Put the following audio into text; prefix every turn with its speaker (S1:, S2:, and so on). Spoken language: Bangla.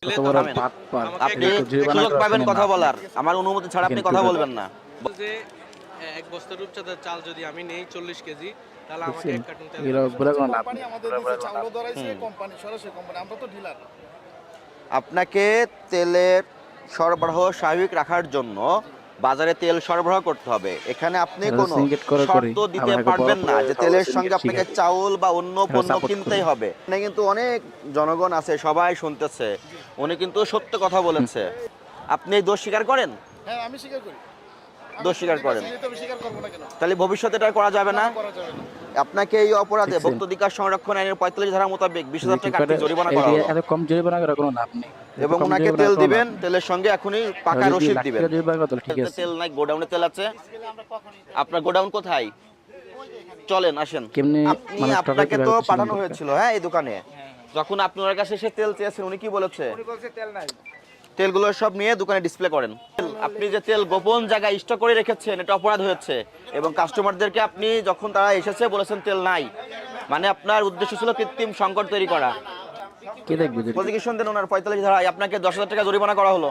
S1: আপনি সুযোগ পাবেন কথা বলার, আমার অনুমতি ছাড়া আপনি কথা বলবেন না।
S2: যে এক বস্তা রূপচাঁদের চাল যদি আমি নেই 40 কেজি, তাহলে আমাকে এক কার্টুন তেল
S3: কোম্পানি আমাদের দিছে চাউল ধরাইছে, কোম্পানি সরাসরি কোম্পানি, আমরা তো ডিলার।
S1: আপনাকে তেলের সরবরাহ স্বাভাবিক রাখার জন্য বাজারে তেল সরবরাহ করতে হবে। এখানে আপনি কোনো শর্ত দিতে পারবেন না যে তেলের সঙ্গে আপনাকে চাউল বা অন্য পণ্য কিনতেই হবে। এখানে কিন্তু অনেক জনগণ আছে, সবাই শুনতেছে, উনি কিন্তু সত্য কথা বলেছে। আপনি এই দোষ স্বীকার করেন?
S3: হ্যাঁ, আমি স্বীকার করি।
S1: দোষ স্বীকার করেন,
S3: আমি স্বীকার করব না কেন?
S1: তাহলে ভবিষ্যতে এটা করা যাবে না।
S3: করা যাবে না।
S1: আপনাকে এই অপরাধে ভোক্তাধিকার সংরক্ষণ আইনের 45 ধারা মোতাবেক 20,000 টাকা আর্থিক জরিমানা করা হলো।
S4: এত কম জরিমানা করা কোনো লাভ নেই।
S1: এবং ওনাকে তেল দিবেন, তেলের সঙ্গে এখনই পাকা রসিদ দিবেন।
S4: ঠিক আছে,
S1: তেল নাই, গোডাউনে তেল আছে। আপনার গোডাউন কোথায়? চলেন আসেন। আপনি আপনাকে তো পাঠানো হয়েছিল হ্যাঁ এই দোকানে, যখন আপনি ওনার কাছে এসে তেল চেয়েছেন উনি কি বলেছে?
S3: উনি বলছে তেল নাই।
S1: তেলগুলো সব নিয়ে দোকানে ডিসপ্লে করেন। আপনি যে তেল গোপন জায়গায় স্টক করে রেখেছেন এটা অপরাধ হয়েছে, এবং কাস্টমারদেরকে আপনি যখন তারা এসেছে বলেছেন তেল নাই, মানে আপনার উদ্দেশ্য ছিল কৃত্রিম সংকট তৈরি করা।
S4: কে দেখবে?
S1: প্রসিকিউশন দেন ওনার 45 ধারায় আপনাকে 10,000 টাকা জরিমানা করা হলো।